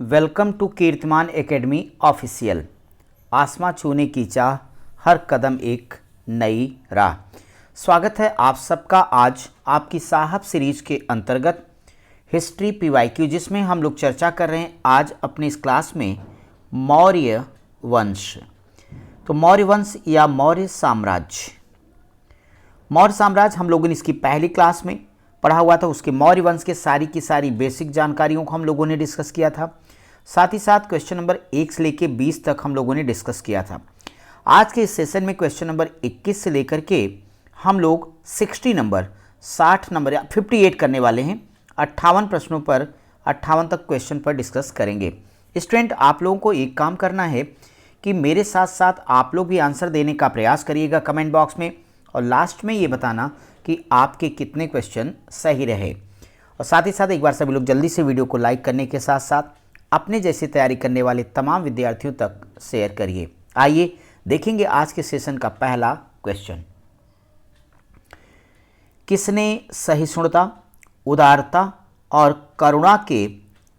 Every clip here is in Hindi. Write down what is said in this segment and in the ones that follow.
वेलकम टू कीर्तिमान एकेडमी ऑफिशियल। आसमां छूने की चाह, हर कदम एक नई राह। स्वागत है आप सबका आज आपकी साहब सीरीज के अंतर्गत हिस्ट्री पीवाईक्यू, जिसमें हम लोग चर्चा कर रहे हैं आज अपनी इस क्लास में मौर्य वंश। तो मौर्य वंश या मौर्य साम्राज्य, मौर्य साम्राज्य हम लोगों ने इसकी पहली क्लास में पढ़ा हुआ था। उसके मौर्य वंश के सारी की सारी बेसिक जानकारियों को हम लोगों ने डिस्कस किया था। साथ ही साथ क्वेश्चन नंबर 1 से लेकर 20 तक हम लोगों ने डिस्कस किया था। आज के इस सेशन में क्वेश्चन नंबर 21 से लेकर के हम लोग 60 नंबर या 58 करने वाले हैं। 58 प्रश्नों पर 58 तक क्वेश्चन पर डिस्कस करेंगे। स्टूडेंट, आप लोगों को एक काम करना है कि मेरे साथ साथ आप लोग भी आंसर देने का प्रयास करिएगा कमेंट बॉक्स में, और लास्ट में ये बताना कि आपके कितने क्वेश्चन सही रहे। और साथ ही साथ एक बार सभी लोग जल्दी से वीडियो को लाइक करने के साथ साथ अपने जैसी तैयारी करने वाले तमाम विद्यार्थियों तक शेयर करिए। आइए देखेंगे आज के सेशन का पहला क्वेश्चन। किसने सहिष्णुता, उदारता और करुणा के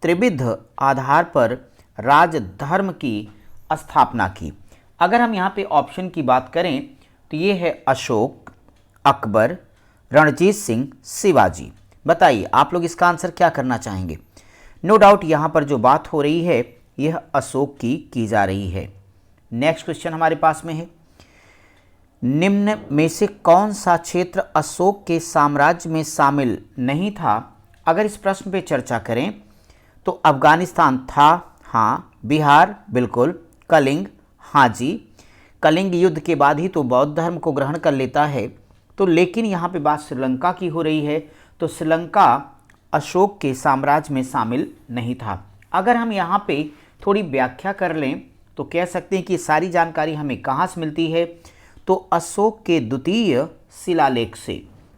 त्रिविध आधार पर राजधर्म की स्थापना की? अगर हम यहाँ पे ऑप्शन की बात करें तो ये है अशोक, अकबर, रणजीत सिंह, शिवाजी। बताइए आप लोग इसका आंसर क्या करना चाहेंगे? नो डाउट यहाँ पर जो बात हो रही है यह अशोक की जा रही है। नेक्स्ट क्वेश्चन हमारे पास में है, निम्न में से कौन सा क्षेत्र अशोक के साम्राज्य में शामिल नहीं था? अगर इस प्रश्न पे चर्चा करें तो अफगानिस्तान था, हाँ। बिहार, बिल्कुल। कलिंग, हाँ जी। कलिंग युद्ध के बाद ही तो बौद्ध धर्म को ग्रहण कर लेता है। तो लेकिन यहाँ पे बात श्रीलंका की हो रही है, तो श्रीलंका अशोक के साम्राज्य में शामिल नहीं था। अगर हम यहाँ पे थोड़ी व्याख्या कर लें तो कह सकते हैं कि सारी जानकारी हमें कहाँ से मिलती है, तो अशोक के द्वितीय शिलालेख से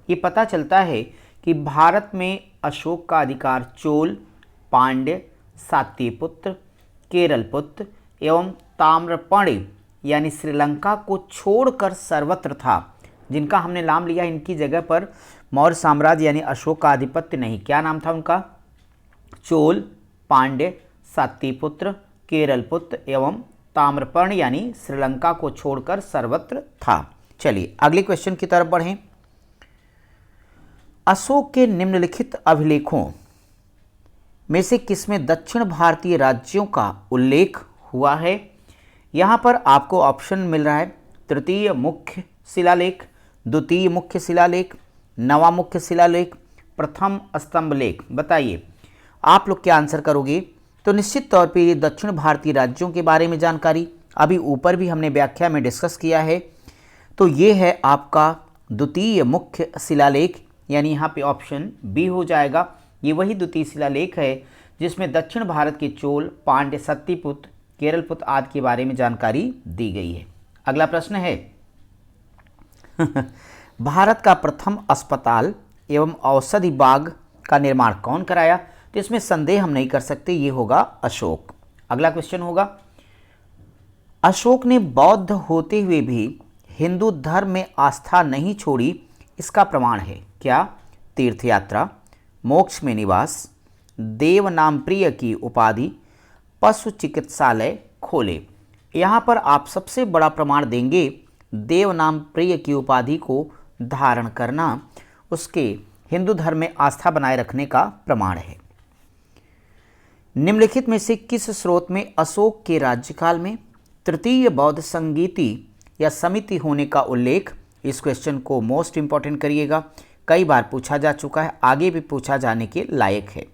ये पता चलता है कि भारत में अशोक का अधिकार चोल, पांड्य, सात्यपुत्र, केरलपुत्र एवं ताम्रपर्णी यानी श्रीलंका को छोड़कर सर्वत्र था। जिनका हमने नाम लिया, इनकी जगह पर मौर्य साम्राज्य यानी अशोक का आधिपत्य नहीं। क्या नाम था उनका? चोल, पांड्य, सात्यपुत्र, केरलपुत्र एवं ताम्रपर्ण यानी श्रीलंका को छोड़कर सर्वत्र था। चलिए अगले क्वेश्चन की तरफ बढ़ें। अशोक के निम्नलिखित अभिलेखों में से किसमें दक्षिण भारतीय राज्यों का उल्लेख हुआ है? यहां पर आपको ऑप्शन मिल रहा है, तृतीय मुख्य शिलालेख, द्वितीय मुख्य शिलालेख, नवा मुख्य शिलालेख, प्रथम स्तंभ लेख। बताइए आप लोग क्या आंसर करोगे? तो निश्चित तौर पे ये दक्षिण भारतीय राज्यों के बारे में जानकारी अभी ऊपर भी हमने व्याख्या में डिस्कस किया है। तो ये है आपका द्वितीय मुख्य शिलालेख, यानी यहाँ पे ऑप्शन बी हो जाएगा। ये वही द्वितीय शिलालेख है जिसमें दक्षिण भारत के चोल, पांड्य, सत्यपुत्र, केरलपुत्र आदि के बारे में जानकारी दी गई है। अगला प्रश्न है भारत का प्रथम अस्पताल एवं औषधि बाग का निर्माण कौन कराया? तो इसमें संदेह हम नहीं कर सकते, ये होगा अशोक। अगला क्वेश्चन होगा, अशोक ने बौद्ध होते हुए भी हिंदू धर्म में आस्था नहीं छोड़ी, इसका प्रमाण है क्या? तीर्थ यात्रा, मोक्ष में निवास, देव नाम प्रिय की उपाधि, पशु चिकित्सालय खोले। यहाँ पर आप सबसे बड़ा प्रमाण देंगे देव नाम प्रिय की उपाधि को धारण करना उसके हिंदू धर्म में आस्था बनाए रखने का प्रमाण है। निम्नलिखित में से किस स्रोत में अशोक के राज्यकाल में तृतीय बौद्ध संगीति या समिति होने का उल्लेख? इस क्वेश्चन को मोस्ट इंपॉर्टेंट करिएगा, कई बार पूछा जा चुका है, आगे भी पूछा जाने के लायक है।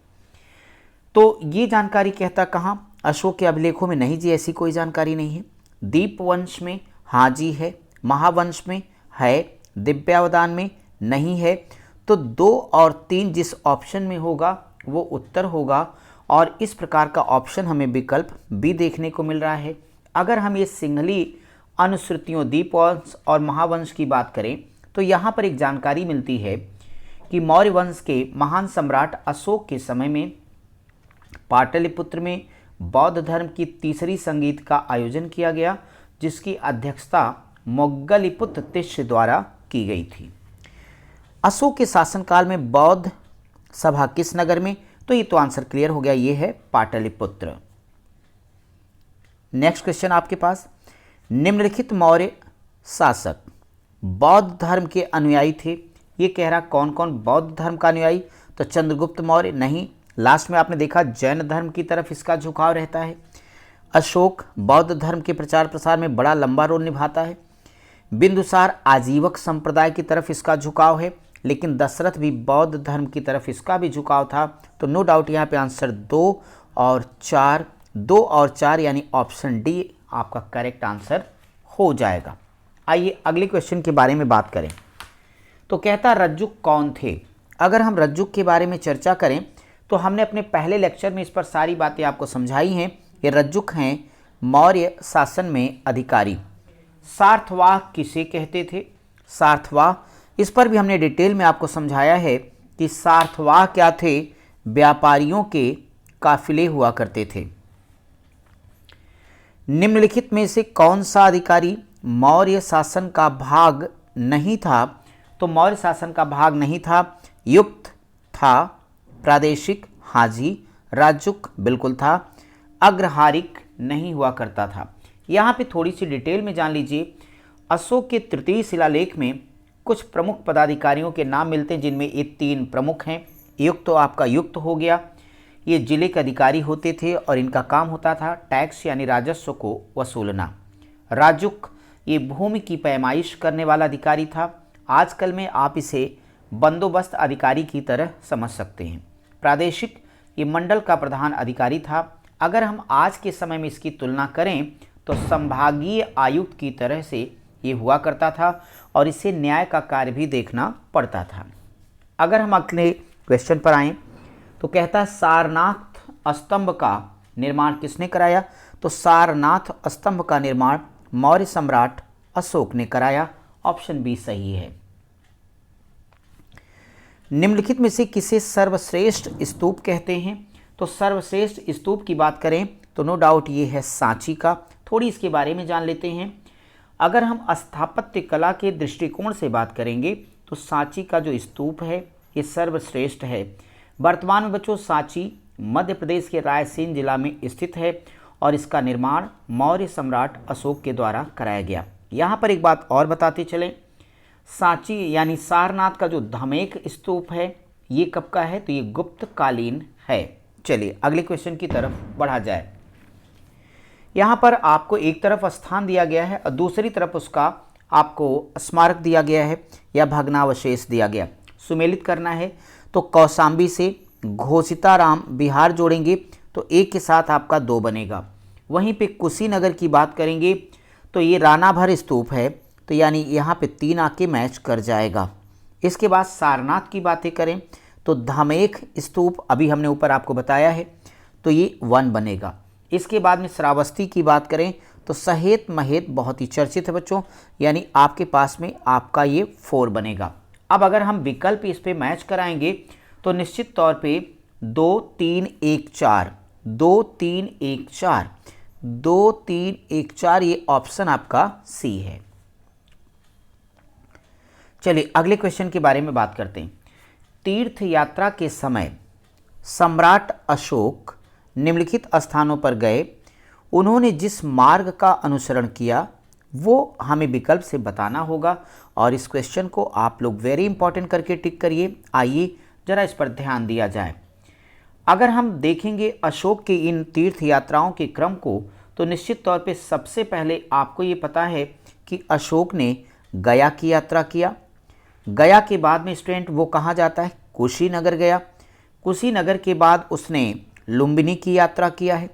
तो ये जानकारी कहता कहाँ? अशोक के अभिलेखों में नहीं जी, ऐसी कोई जानकारी नहीं है। दीपवंश में हाँ जी है, महावंश में है, दिव्यावदान में नहीं है। तो 2 और 3 जिस ऑप्शन में होगा वो उत्तर होगा, और इस प्रकार का ऑप्शन हमें विकल्प बी देखने को मिल रहा है। अगर हम ये सिंहली अनुश्रुतियों दीपवंश और महावंश की बात करें तो यहाँ पर एक जानकारी मिलती है कि मौर्य वंश के महान सम्राट अशोक के समय में पाटलिपुत्र में बौद्ध धर्म की तीसरी संगीत का आयोजन किया गया, जिसकी अध्यक्षता मोग्गलिपुत्र तिष्य द्वारा की गई थी। अशोक के शासनकाल में बौद्ध सभा किस नगर में तो ये तो आंसर क्लियर हो गया, ये है पाटलिपुत्र। नेक्स्ट क्वेश्चन आपके पास, निम्नलिखित मौर्य शासक बौद्ध धर्म के अनुयायी थे। ये कह रहा कौन कौन बौद्ध धर्म का अनुयायी, तो चंद्रगुप्त मौर्य नहीं, लास्ट में आपने देखा जैन धर्म की तरफ इसका झुकाव रहता है। अशोक बौद्ध धर्म के प्रचार प्रसार में बड़ा लंबा रोल निभाता है। बिंदुसार आजीवक संप्रदाय की तरफ इसका झुकाव है, लेकिन दशरथ भी बौद्ध धर्म की तरफ इसका भी झुकाव था। तो नो डाउट यहाँ पे आंसर 2 और 4 यानी ऑप्शन डी आपका करेक्ट आंसर हो जाएगा। आइए अगले क्वेश्चन के बारे में बात करें। तो कहता रज्जुक कौन थे। अगर हम रज्जुक के बारे में चर्चा करें तो हमने अपने पहले लेक्चर में इस पर सारी बातें आपको समझाई हैं। ये रज्जुक हैं मौर्य शासन में अधिकारी। सार्थवाह किसे कहते थे, सार्थवाह इस पर भी हमने डिटेल में आपको समझाया है कि सार्थवाह क्या थे, व्यापारियों के काफिले हुआ करते थे। निम्नलिखित में से कौन सा अधिकारी मौर्य शासन का भाग नहीं था, तो मौर्य शासन का भाग नहीं था। युक्त था, प्रादेशिक हाजी, राजुक बिल्कुल था, अग्रहारिक नहीं हुआ करता था। यहाँ पे थोड़ी सी डिटेल में जान लीजिए। अशोक के तृतीय शिलालेख में कुछ प्रमुख पदाधिकारियों के नाम मिलते हैं, जिनमें ये 3 प्रमुख हैं। युक्त तो आपका युक्त हो गया, ये जिले के अधिकारी होते थे और इनका काम होता था टैक्स यानी राजस्व को वसूलना। राजुक ये भूमि की पैमाइश करने वाला अधिकारी था। आजकल में आप इसे बंदोबस्त अधिकारी की तरह समझ सकते हैं। प्रादेशिक ये मंडल का प्रधान अधिकारी था। अगर हम आज के समय में इसकी तुलना करें तो संभागीय आयुक्त की तरह से ये हुआ करता था और इसे न्याय का कार्य भी देखना पड़ता था। अगर हम अगले क्वेश्चन पर आएँ तो कहता है सारनाथ स्तंभ का निर्माण किसने कराया, तो सारनाथ स्तंभ का निर्माण मौर्य सम्राट अशोक ने कराया। ऑप्शन बी सही है। निम्नलिखित में से किसे सर्वश्रेष्ठ स्तूप कहते हैं, तो सर्वश्रेष्ठ स्तूप की बात करें तो नो डाउट ये है सांची का। थोड़ी इसके बारे में जान लेते हैं। अगर हम स्थापत्य कला के दृष्टिकोण से बात करेंगे तो सांची का जो स्तूप है ये सर्वश्रेष्ठ है। वर्तमान में बच्चों सांची मध्य प्रदेश के रायसेन जिला में स्थित है और इसका निर्माण मौर्य सम्राट अशोक के द्वारा कराया गया। यहाँ पर एक बात और बताते चलें, सांची यानी सारनाथ का जो धमेक स्तूप है ये कब का है, तो ये गुप्त कालीन है। चलिए अगले क्वेश्चन की तरफ बढ़ा जाए। यहाँ पर आपको एक तरफ स्थान दिया गया है और दूसरी तरफ उसका आपको स्मारक दिया गया है या भग्नावशेष दिया गया। सुमेलित करना है तो कौशाम्बी से घोषिताराम बिहार जोड़ेंगे तो एक के साथ आपका 2 बनेगा। वहीं पे कुशीनगर की बात करेंगे तो ये रानाभर स्तूप है, तो यानी यहाँ पे 3 आके मैच कर जाएगा। इसके बाद सारनाथ की बातें करें तो धमेख स्तूप अभी हमने ऊपर आपको बताया है, तो ये 1 बनेगा। इसके बाद में श्रावस्ती की बात करें तो सहेत महेत बहुत ही चर्चित है बच्चों, यानी आपके पास में आपका ये 4 बनेगा। अब अगर हम विकल्प इस पे मैच कराएंगे तो निश्चित तौर पे 2 3 1 4 2 3 1 4 2 3 1 4 ये ऑप्शन आपका सी है। चलिए अगले क्वेश्चन के बारे में बात करते हैं। तीर्थ यात्रा के समय सम्राट अशोक निम्नलिखित स्थानों पर गए, उन्होंने जिस मार्ग का अनुसरण किया वो हमें विकल्प से बताना होगा और इस क्वेश्चन को आप लोग वेरी इंपॉर्टेंट करके टिक करिए। आइए जरा इस पर ध्यान दिया जाए। अगर हम देखेंगे अशोक की इन तीर्थ यात्राओं के क्रम को तो निश्चित तौर पे सबसे पहले आपको ये पता है कि अशोक ने गया की यात्रा किया। गया के बाद में स्टूडेंट वो कहाँ जाता है, कुशीनगर गया। कुशीनगर के बाद उसने लुम्बिनी की यात्रा किया है।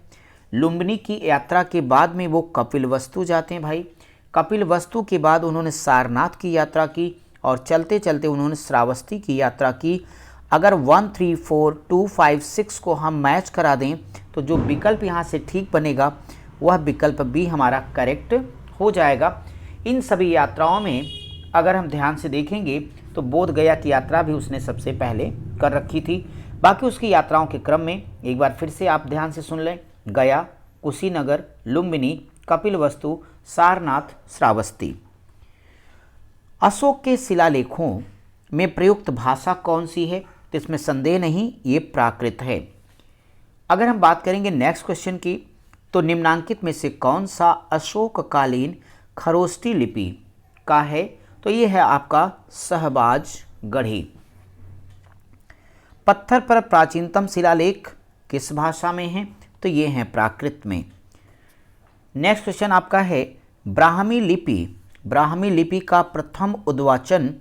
लुम्बिनी की यात्रा के बाद में वो कपिलवस्तु जाते हैं भाई। कपिलवस्तु के बाद उन्होंने सारनाथ की यात्रा की और चलते चलते उन्होंने श्रावस्ती की यात्रा की। अगर 1 3 4 2 5 6 को हम मैच करा दें तो जो विकल्प यहाँ से ठीक बनेगा वह विकल्प भी हमारा करेक्ट हो जाएगा। इन सभी यात्राओं में अगर हम ध्यान से देखेंगे तो बोध गया की यात्रा भी उसने सबसे पहले कर रखी थी। बाकी उसकी यात्राओं के क्रम में एक बार फिर से आप ध्यान से सुन लें, गया, कुशीनगर, लुम्बिनी, कपिलवस्तु, सारनाथ, श्रावस्ती। अशोक के शिलालेखों में प्रयुक्त भाषा कौन सी है, तो इसमें संदेह नहीं, ये प्राकृत है। अगर हम बात करेंगे नेक्स्ट क्वेश्चन की, तो निम्नांकित में से कौन सा अशोककालीन खरोष्ठी लिपि का है? तो ये है आपका सहबाज गढ़ी। पत्थर पर प्राचीनतम शिलालेख किस भाषा में है? तो ये है प्राकृत में। नेक्स्ट क्वेश्चन आपका है, ब्राह्मी लिपि का प्रथम उद्वाचन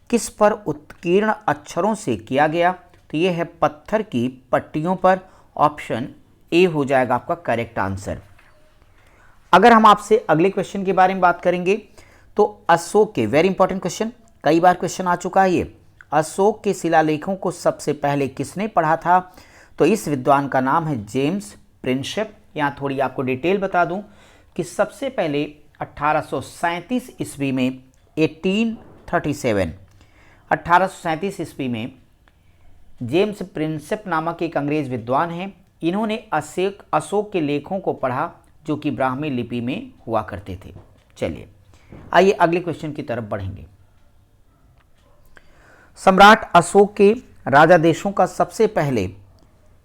किस पर उत्कीर्ण अक्षरों से किया गया? तो ये है पत्थर की पट्टियों पर। ऑप्शन ए हो जाएगा आपका करेक्ट आंसर। अगर हम आपसे अगले क्वेश्चन के बारे में बात करेंगे, तो अशोक के, वेरी इंपॉर्टेंट क्वेश्चन, कई बार क्वेश्चन आ चुका है ये, अशोक के शिलालेखों को सबसे पहले किसने पढ़ा था? तो इस विद्वान का नाम है जेम्स प्रिंसेप। यहाँ थोड़ी आपको डिटेल बता दूं कि सबसे पहले 1837 ईस्वी में 1837 ईस्वी में जेम्स प्रिंसेप नामक एक अंग्रेज विद्वान हैं। इन्होंने अशोक के लेखों को पढ़ा जो कि ब्राह्मी लिपि में हुआ करते थे। चलिए आइए अगले क्वेश्चन की तरफ बढ़ेंगे। सम्राट अशोक के राजादेशों का सबसे पहले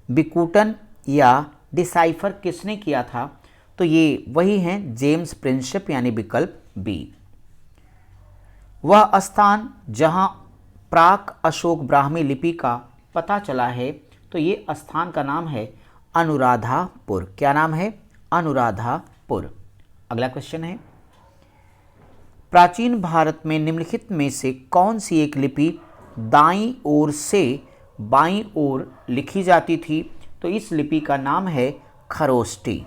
विकूटन या डिसाइफर किसने किया था? तो ये वही हैं जेम्स प्रिंसेप, यानी विकल्प बी। वह स्थान जहां प्राक अशोक ब्राह्मी लिपि का पता चला है, तो ये स्थान का नाम है अनुराधापुर। क्या नाम है? अनुराधापुर। अगला क्वेश्चन है, प्राचीन भारत में निम्नलिखित में से कौन सी एक लिपि दाईं ओर से बाईं ओर लिखी जाती थी? तो इस लिपि का नाम है खरोष्ठी।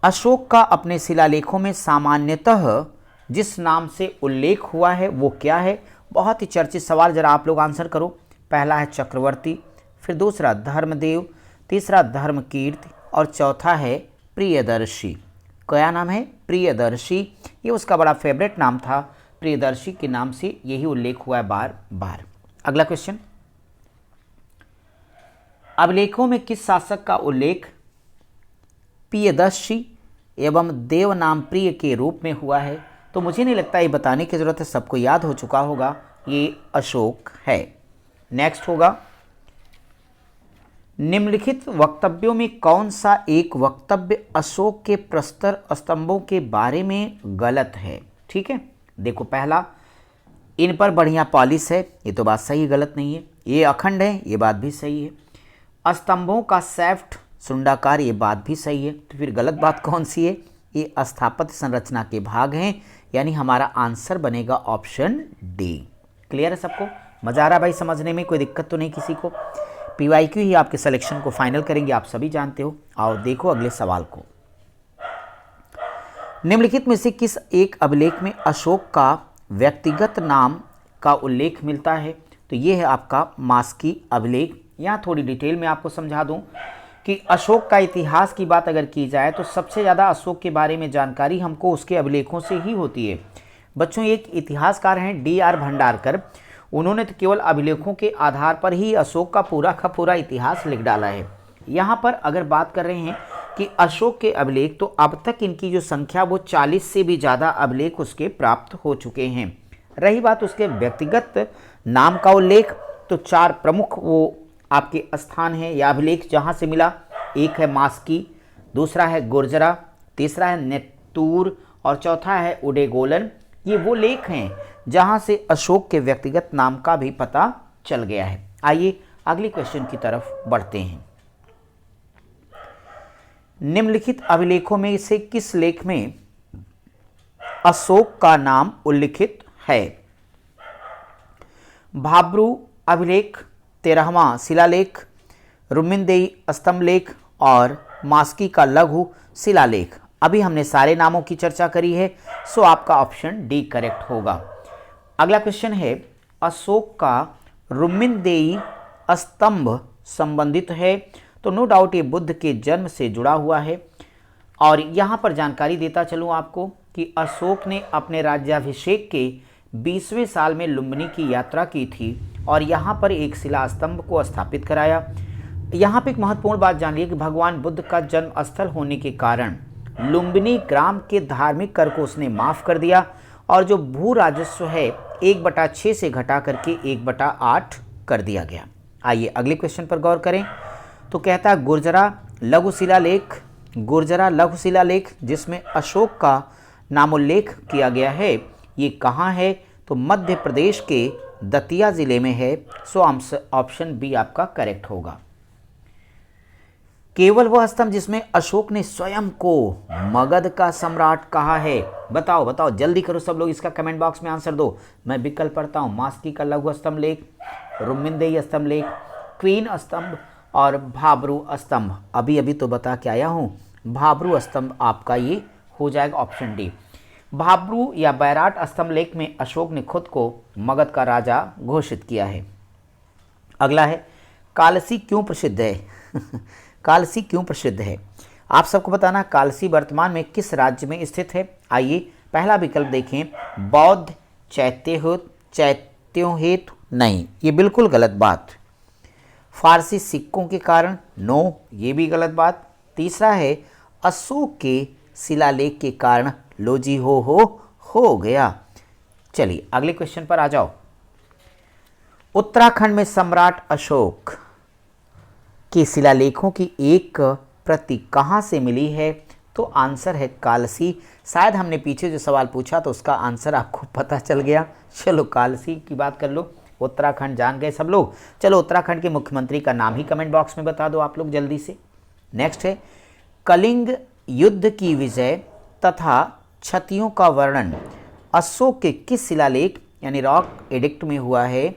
अशोक का अपने शिलालेखों में सामान्यतः जिस नाम से उल्लेख हुआ है वो क्या है? बहुत ही चर्चित सवाल, जरा आप लोग आंसर करो। पहला है चक्रवर्ती, फिर दूसरा धर्मदेव, तीसरा धर्मकीर्ति और चौथा है प्रियदर्शी। क्या नाम है? प्रियदर्शी। ये उसका बड़ा फेवरेट नाम था, प्रियदर्शी के नाम से यही उल्लेख हुआ है बार बार। अगला क्वेश्चन, अभिलेखों में किस शासक का उल्लेख प्रियदर्शी एवं देव नाम प्रिय के रूप में हुआ है? तो मुझे नहीं लगता ये बताने की जरूरत है, सबको याद हो चुका होगा, ये अशोक है। नेक्स्ट होगा, निम्नलिखित वक्तव्यों में कौन सा एक वक्तव्य अशोक के प्रस्तर स्तंभों के बारे में गलत है? ठीक है, देखो पहला, इन पर बढ़िया पॉलिश है, ये तो बात सही, गलत नहीं है। ये अखंड है, ये बात भी सही है। स्तंभों का सैफ्ट सुंडाकार, ये बात भी सही है। तो फिर गलत बात कौन सी है? ये स्थापत्य संरचना के भाग हैं, यानी हमारा आंसर बनेगा ऑप्शन डी। क्लियर है सबको? मजा आ रहा भाई समझने में? कोई दिक्कत तो नहीं किसी को? पीवाईक्यू ही आपके सिलेक्शन को फाइनल करेंगे, आप सभी जानते हो। आओ देखो अगले सवाल को। निम्नलिखित में से किस एक अभिलेख में अशोक का व्यक्तिगत नाम का उल्लेख मिलता है? तो ये है आपका मास्की अभिलेख। यहाँ थोड़ी डिटेल में आपको समझा दूं कि अशोक का इतिहास की बात अगर की जाए तो सबसे ज़्यादा अशोक के बारे में जानकारी हमको उसके अभिलेखों से ही होती है। बच्चों, एक इतिहासकार हैं D.R. भंडारकर, उन्होंने तो केवल अभिलेखों के आधार पर ही अशोक का पूरा इतिहास लिख डाला है। यहाँ पर अगर बात कर रहे हैं कि अशोक के अभिलेख, तो अब तक इनकी जो संख्या वो 40 से भी ज़्यादा अभिलेख उसके प्राप्त हो चुके हैं। रही बात उसके व्यक्तिगत नाम का उल्लेख, तो 4 प्रमुख वो आपके स्थान हैं या अभिलेख जहाँ से मिला। एक है मास्की, दूसरा है गुर्जरा, तीसरा है नेत्तूर और चौथा है उडेगोलन। ये वो लेख हैं जहाँ से अशोक के व्यक्तिगत नाम का भी पता चल गया है। आइए अगले क्वेश्चन की तरफ बढ़ते हैं। निम्नलिखित अभिलेखों में से किस लेख में अशोक का नाम उल्लिखित है? भाब्रू अभिलेख, 13वां शिलालेख, रुमिनदेई स्तंभलेख और मास्की का लघु शिलालेख। अभी हमने सारे नामों की चर्चा करी है, सो आपका ऑप्शन डी करेक्ट होगा। अगला क्वेश्चन है, अशोक का रुमिनदेई स्तंभ संबंधित है? तो नो डाउट ये बुद्ध के जन्म से जुड़ा हुआ है। और यहाँ पर जानकारी देता चलूँ आपको कि अशोक ने अपने राज्याभिषेक के 20वें साल में लुम्बिनी की यात्रा की थी और यहाँ पर एक शिला स्तंभ को स्थापित कराया। यहाँ पे एक महत्वपूर्ण बात जान लीजिए कि भगवान बुद्ध का जन्म स्थल होने के कारण लुम्बिनी ग्राम के धार्मिक कर को उसने माफ़ कर दिया और जो भू राजस्व है 1/6 से घटा करके 1/8 कर दिया गया। आइए अगले क्वेश्चन पर गौर करें। तो कहता है गुर्जरा लघु शिलालेख जिसमें अशोक का नामोल्लेख किया गया है, ये कहाँ है? तो मध्य प्रदेश के दतिया जिले में है। सो ऑप्शन बी आपका करेक्ट होगा। केवल वह स्तंभ जिसमें अशोक ने स्वयं को मगध का सम्राट कहा है, बताओ बताओ, जल्दी करो सब लोग, इसका कमेंट बॉक्स में आंसर दो। मैं विकल्प पढ़ता हूँ। मास्की का लघु स्तंभ लेख, रुमिंदेई स्तंभ लेख, क्वीन स्तंभ और भाबरू स्तंभ। अभी अभी तो बता के आया हूँ, भाबरू स्तंभ आपका ये हो जाएगा ऑप्शन डी। भाबरू या बैराट स्तंभ लेख में अशोक ने खुद को मगध का राजा घोषित किया है। अगला है कालसी क्यों प्रसिद्ध है? कालसी क्यों प्रसिद्ध है? आप सबको बताना कालसी वर्तमान में किस राज्य में स्थित है। आइए पहला विकल्प देखें, बौद्ध चैत्यों हेतु, नहीं, ये बिल्कुल गलत बात। फारसी सिक्कों के कारण, नो, ये भी गलत बात। तीसरा है अशोक के शिलालेख के कारण, लो जी हो गया। चलिए अगले क्वेश्चन पर आ जाओ। उत्तराखंड में सम्राट अशोक के शिलालेखों की एक प्रति कहाँ से मिली है? तो आंसर है कालसी। शायद हमने पीछे जो सवाल पूछा तो उसका आंसर आपको पता चल गया। चलो कालसी की बात कर लो, उत्तराखंड जान गए सब लोग। चलो उत्तराखंड के मुख्यमंत्री का नाम ही कमेंट बॉक्स में बता दो आप लोग जल्दी से। नेक्स्ट है कलिंग युद्ध की विजय तथा क्षतियों का वर्णन अशोक के किस शिलालेख यानी रॉक एडिक्ट में हुआ है?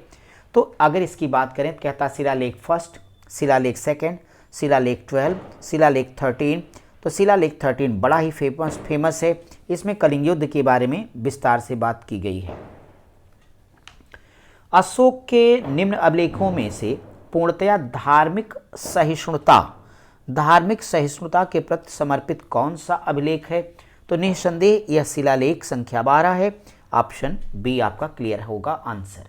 तो अगर इसकी बात करें तो कहता शिलालेख फर्स्ट, शिलालेख सेकंड, शिलालेख 12, शिलालेख 13। तो शिलालेख 13 बड़ा ही फेमस है। इसमें कलिंग युद्ध के बारे में विस्तार से बात की गई है। अशोक के निम्न अभिलेखों में से पूर्णतया धार्मिक सहिष्णुता के प्रति समर्पित कौन सा अभिलेख है? तो निस्संदेह यह शिलालेख संख्या 12 है। ऑप्शन बी आपका क्लियर होगा आंसर।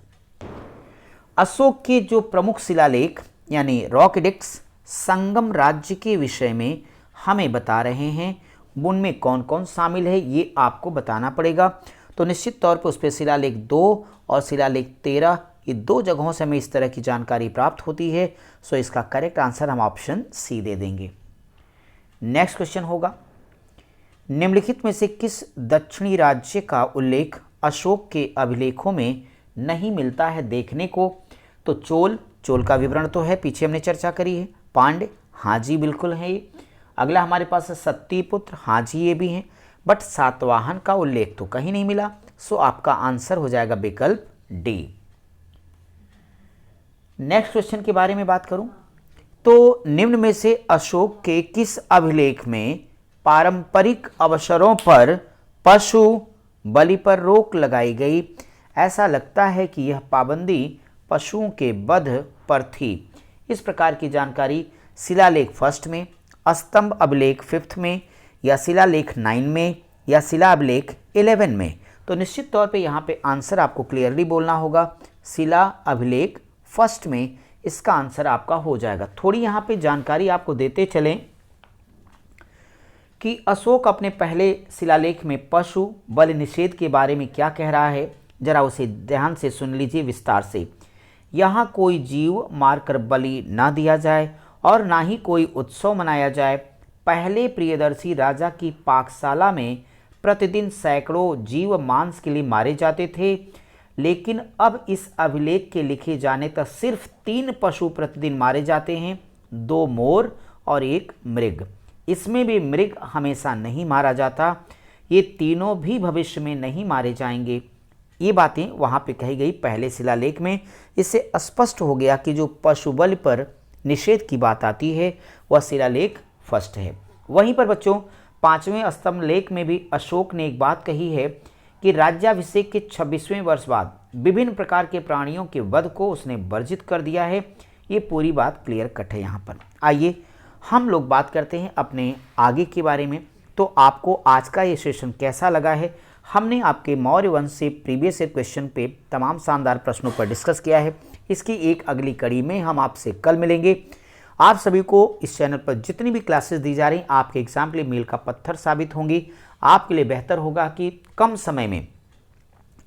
अशोक के जो प्रमुख शिलालेख यानी रॉक एडिक्ट्स संगम राज्य के विषय में हमें बता रहे हैं, उनमें कौन कौन शामिल है ये आपको बताना पड़ेगा। तो निश्चित तौर पर उस पर शिलालेख 2 और शिलालेख 13, ये 2 जगहों से हमें इस तरह की जानकारी प्राप्त होती है। सो इसका करेक्ट आंसर हम ऑप्शन सी दे देंगे। नेक्स्ट क्वेश्चन होगा, निम्नलिखित में से किस दक्षिणी राज्य का उल्लेख अशोक के अभिलेखों में नहीं मिलता है देखने को? तो चोल का विवरण तो है, पीछे हमने चर्चा करी है। पांड्य, हाँ जी बिल्कुल है ये। अगला हमारे पास है सत्तीपुत्र, हाँ जी ये भी हैं। बट सातवाहन का उल्लेख तो कहीं नहीं मिला। सो आपका आंसर हो जाएगा विकल्प डी। नेक्स्ट क्वेश्चन के बारे में बात करूं तो निम्न में से अशोक के किस अभिलेख में पारंपरिक अवसरों पर पशु बलि पर रोक लगाई गई? ऐसा लगता है कि यह पाबंदी पशुओं के वध पर थी। इस प्रकार की जानकारी शिलालेख फर्स्ट में, स्तंभ अभिलेख 5th में, या शिलालेख 9 में, या शिला अभिलेख 11 में। तो निश्चित तौर पे यहाँ पे आंसर आपको क्लियरली बोलना होगा, शिला अभिलेख फर्स्ट में इसका आंसर आपका हो जाएगा। थोड़ी यहाँ पे जानकारी आपको देते चलें कि अशोक अपने पहले शिलालेख में पशु बलि निषेध के बारे में क्या कह रहा है, जरा उसे ध्यान से सुन लीजिए विस्तार से। यहाँ कोई जीव मारकर बलि ना दिया जाए और ना ही कोई उत्सव मनाया जाए। पहले प्रियदर्शी राजा की पाकशाला में प्रतिदिन सैकड़ों जीव मांस के लिए मारे जाते थे, लेकिन अब इस अभिलेख के लिखे जाने तक सिर्फ 3 पशु प्रतिदिन मारे जाते हैं, 2 मोर और 1 मृग। इसमें भी मृग हमेशा नहीं मारा जाता, ये तीनों भी भविष्य में नहीं मारे जाएंगे। ये बातें वहाँ पे कही गई पहले शिलालेख में। इससे स्पष्ट हो गया कि जो पशु बलि पर निषेध की बात आती है वह शिलालेख फर्स्ट है। वहीं पर बच्चों 5वें स्तंभ लेख में भी अशोक ने एक बात कही है कि राज्याभिषेक के 26वें वर्ष बाद विभिन्न प्रकार के प्राणियों के वध को उसने वर्जित कर दिया है। ये पूरी बात क्लियर कट है यहाँ पर। आइए हम लोग बात करते हैं अपने आगे के बारे में। तो आपको आज का ये सेशन कैसा लगा है? हमने आपके मौर्य वंश से प्रीवियस क्वेश्चन पे तमाम शानदार प्रश्नों पर डिस्कस किया है। इसकी एक अगली कड़ी में हम आपसे कल मिलेंगे। आप सभी को इस चैनल पर जितनी भी क्लासेस दी जा रही आपके एग्जाम के लिए मील का पत्थर साबित होंगी। आपके लिए बेहतर होगा कि कम समय में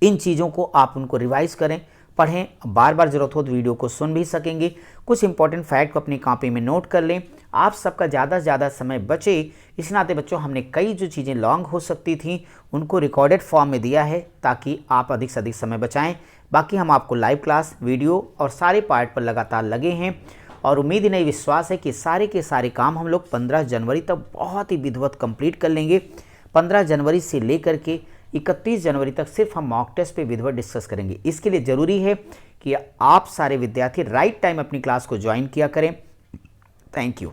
इन चीज़ों को आप उनको रिवाइज करें, पढ़ें, बार बार ज़रूरत हो तो वीडियो को सुन भी सकेंगे। कुछ इंपॉर्टेंट फैक्ट को अपनी कॉपी में नोट कर लें। आप सबका ज़्यादा से ज़्यादा समय बचे, इस नाते बच्चों हमने कई जो चीज़ें लॉन्ग हो सकती थी उनको रिकॉर्डेड फॉर्म में दिया है ताकि आप अधिक से अधिक समय बचाएं। बाकी हम आपको लाइव क्लास, वीडियो और सारे पार्ट पर लगातार लगे हैं और उम्मीद ही नहीं विश्वास है कि सारे के सारे काम हम लोग 15 जनवरी तक बहुत ही विधिवत कंप्लीट कर लेंगे। 15 जनवरी से लेकर के 31 जनवरी तक सिर्फ हम मॉक टेस्ट पे विधिवत डिस्कस करेंगे। इसके लिए ज़रूरी है कि आप सारे विद्यार्थी राइट टाइम अपनी क्लास को ज्वाइन किया करें। Thank you.